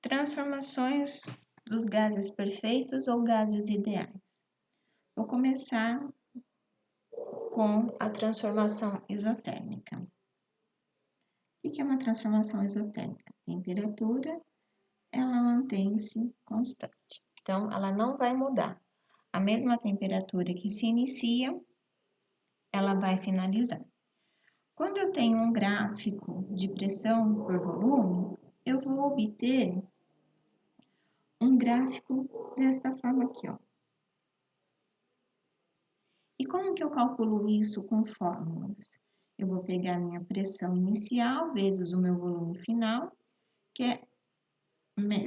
Transformações dos gases perfeitos ou gases ideais. Vou começar com a transformação isotérmica. O que é uma transformação isotérmica? A temperatura, ela mantém-se constante. Então, ela não vai mudar. A mesma temperatura que se inicia, ela vai finalizar. Quando eu tenho um gráfico de pressão por volume, eu vou obter um gráfico desta forma aqui, ó. E como que eu calculo isso com fórmulas? Eu vou pegar a minha pressão inicial vezes o meu volume final,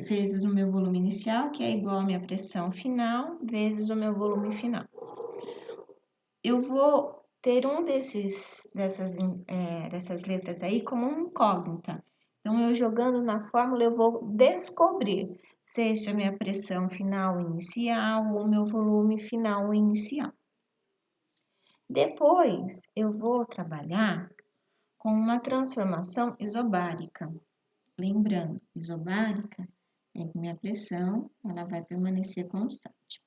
vezes o meu volume inicial, que é igual à minha pressão final, vezes o meu volume final. Eu vou ter dessas letras aí como uma incógnita. Então, eu jogando na fórmula, eu vou descobrir, seja a minha pressão final inicial ou meu volume final inicial. Depois, eu vou trabalhar com uma transformação isobárica. Lembrando, isobárica é que minha pressão ela vai permanecer constante.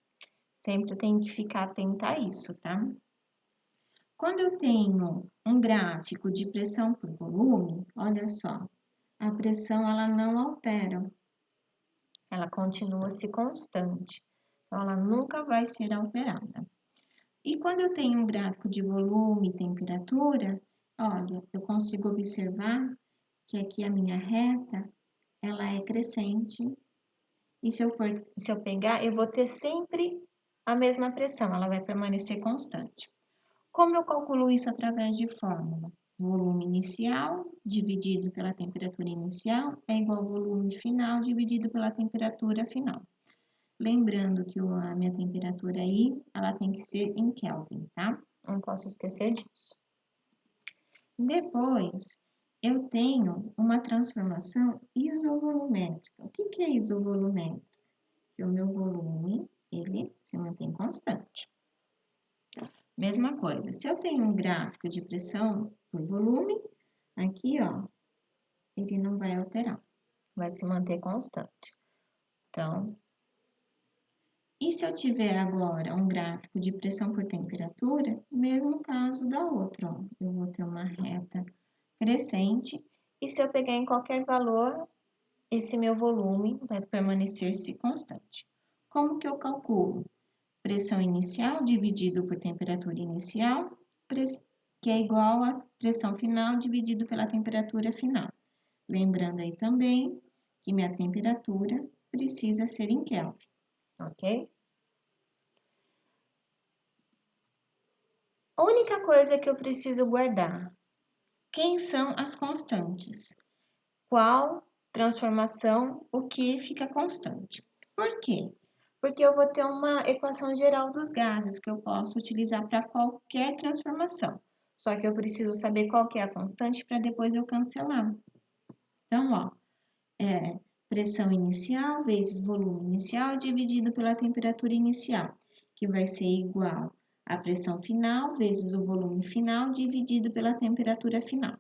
Sempre eu tenho que ficar atenta a isso, tá? Quando eu tenho um gráfico de pressão por volume, olha só, a pressão ela não altera, ela continua-se constante, então ela nunca vai ser alterada. E quando eu tenho um gráfico de volume e temperatura, olha, eu consigo observar que aqui a minha reta, ela é crescente. E se eu pegar, eu vou ter sempre a mesma pressão, ela vai permanecer constante. Como eu calculo isso através de fórmula? Volume inicial dividido pela temperatura inicial é igual ao volume final dividido pela temperatura final. Lembrando que a minha temperatura aí, ela tem que ser em Kelvin, tá? Não posso esquecer disso. Depois, eu tenho uma transformação isovolumétrica. O que é isovolumétrica? Que o meu volume, ele se mantém constante. Mesma coisa, se eu tenho um gráfico de pressão por volume, aqui, ó, ele não vai alterar, vai se manter constante. Então, e se eu tiver agora um gráfico de pressão por temperatura, mesmo caso da outra, ó, eu vou ter uma reta crescente, e se eu pegar em qualquer valor, esse meu volume vai permanecer-se constante. Como que eu calculo? Pressão inicial dividido por temperatura inicial, que é igual a pressão final dividido pela temperatura final. Lembrando aí também que minha temperatura precisa ser em Kelvin, ok? A única coisa que eu preciso guardar, quem são as constantes? Qual transformação, o que fica constante? Por quê? Porque eu vou ter uma equação geral dos gases que eu posso utilizar para qualquer transformação. Só que eu preciso saber qual que é a constante para depois eu cancelar. Então, ó, pressão inicial vezes volume inicial dividido pela temperatura inicial, que vai ser igual a pressão final vezes o volume final dividido pela temperatura final.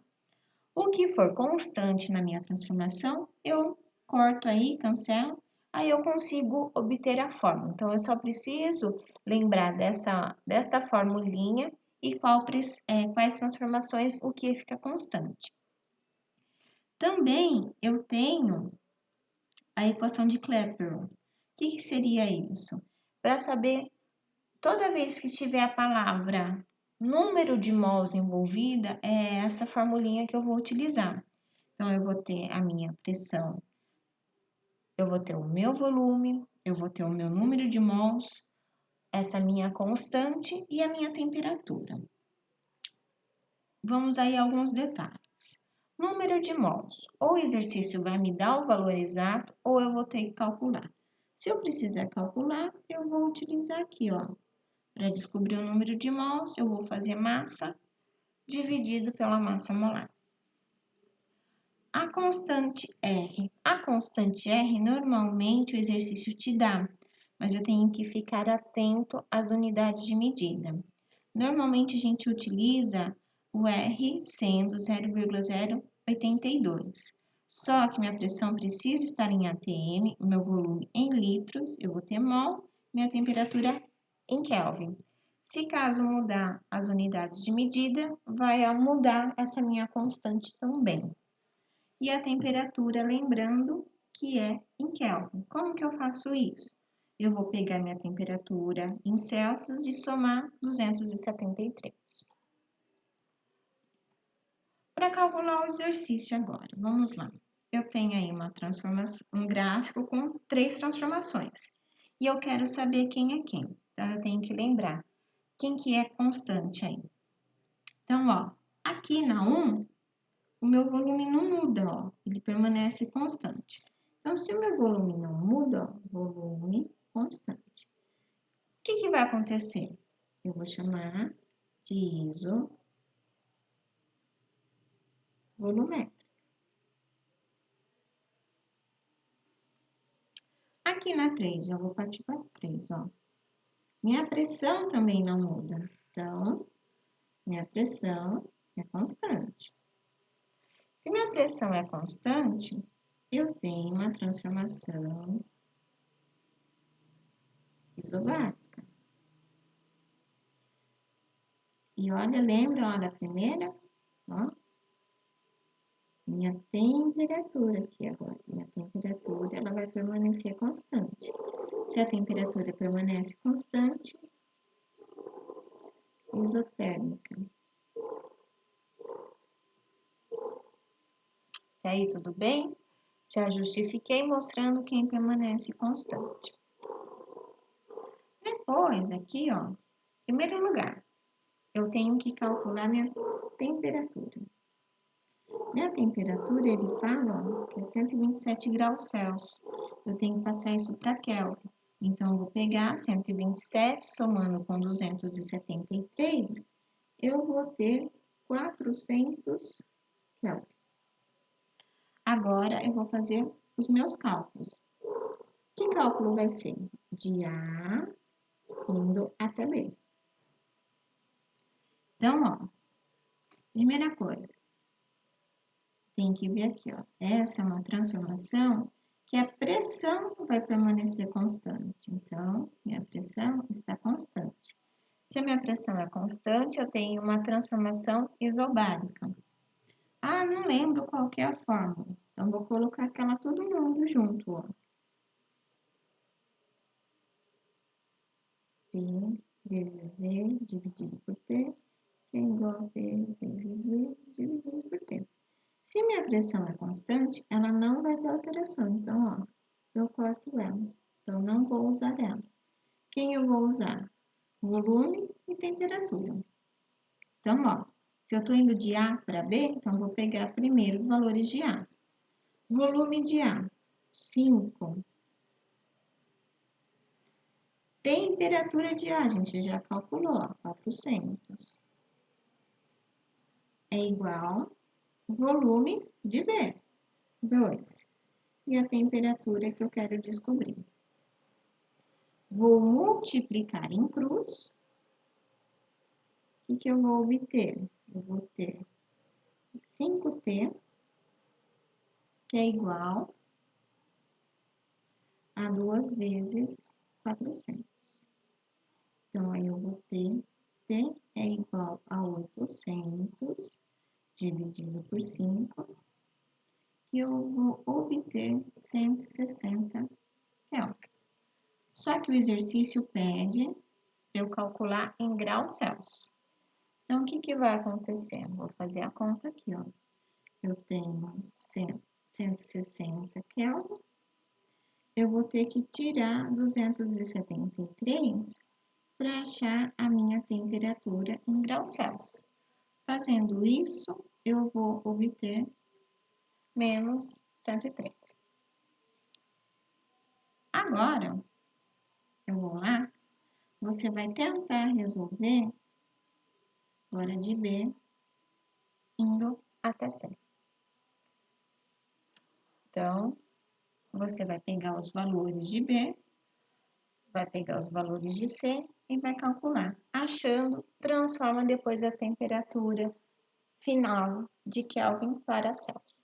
O que for constante na minha transformação, eu corto aí, cancelo, aí eu consigo obter a fórmula. Então, eu só preciso lembrar desta formulinha e quais transformações o que fica constante. Também eu tenho a equação de Clapeyron. O que seria isso? Para saber, toda vez que tiver a palavra número de mols envolvida, é essa formulinha que eu vou utilizar. Então, eu vou ter a minha pressão, eu vou ter o meu volume, eu vou ter o meu número de mols, essa minha constante e a minha temperatura. Vamos aí a alguns detalhes. Número de mols. Ou o exercício vai me dar o valor exato, ou eu vou ter que calcular. Se eu precisar calcular, eu vou utilizar aqui, ó. Para descobrir o número de mols, eu vou fazer massa dividido pela massa molar. A constante R. A constante R, normalmente o exercício te dá, mas eu tenho que ficar atento às unidades de medida. Normalmente a gente utiliza o R sendo 0,082. Só que minha pressão precisa estar em atm, meu volume em litros, eu vou ter mol, minha temperatura em Kelvin. Se caso mudar as unidades de medida, vai mudar essa minha constante também. E a temperatura, lembrando que é em Kelvin. Como que eu faço isso? Eu vou pegar minha temperatura em Celsius e somar 273. Para calcular o exercício agora, vamos lá. Eu tenho aí uma transformação, um gráfico com 3 transformações. E eu quero saber quem é quem. Então, eu tenho que lembrar quem que é constante aí. Então, ó, aqui na 1, o meu volume não muda, ó, ele permanece constante. Então, se o meu volume não muda, ó, volume constante. O que que vai acontecer? Eu vou chamar de isovolumétrica. Aqui na 3, já vou partir para 3, ó. Minha pressão também não muda. Então, minha pressão é constante. Se minha pressão é constante, eu tenho uma transformação isobárica. E olha, lembra ó, da primeira? Ó, minha temperatura aqui agora. Minha temperatura, ela vai permanecer constante. Se a temperatura permanece constante, isotérmica. E aí, tudo bem? Já justifiquei mostrando quem permanece constante. Depois, aqui, ó, em primeiro lugar, eu tenho que calcular minha temperatura. Minha temperatura, ele fala, ó, que é 127 graus Celsius. Eu tenho que passar isso para Kelvin. Então, eu vou pegar 127 somando com 273, eu vou ter 400 Kelvin. Agora, eu vou fazer os meus cálculos. Que cálculo vai ser? De A indo até B. Então, ó, primeira coisa, tem que ver aqui, ó. Essa é uma transformação que a pressão vai permanecer constante. Então, minha pressão está constante. Se a minha pressão é constante, eu tenho uma transformação isobárica. Ah, não lembro qual que é a fórmula. Então, vou colocar aquela todo mundo junto, ó. P vezes V dividido por T, que é igual a P vezes V dividido por T. Se minha pressão é constante, ela não vai ter alteração. Então, ó, eu corto ela. Então, não vou usar ela. Quem eu vou usar? Volume e temperatura. Então, ó, se eu estou indo de A para B, então vou pegar primeiro os valores de A. Volume de A, 5. Temperatura de A, a gente já calculou, ó, 400. É igual volume de B, 2. E a temperatura que eu quero descobrir. Vou multiplicar em cruz. O que eu vou obter? Eu vou ter 5T, que é igual a 2 vezes 400. Então, aí eu vou ter T é igual a 800 dividido por 5, que eu vou obter 160 Kelvin. Só que o exercício pede eu calcular em graus Celsius. Então, o que vai acontecer? Vou fazer a conta aqui, ó. Eu tenho 160 Kelvin. Eu vou ter que tirar 273 para achar a minha temperatura em graus Celsius. Fazendo isso, eu vou obter menos 103. Agora, eu vou lá, você vai tentar resolver agora de B indo até C. Então, você vai pegar os valores de B, vai pegar os valores de C e vai calcular. Achando, transforma depois a temperatura final de Kelvin para Celsius.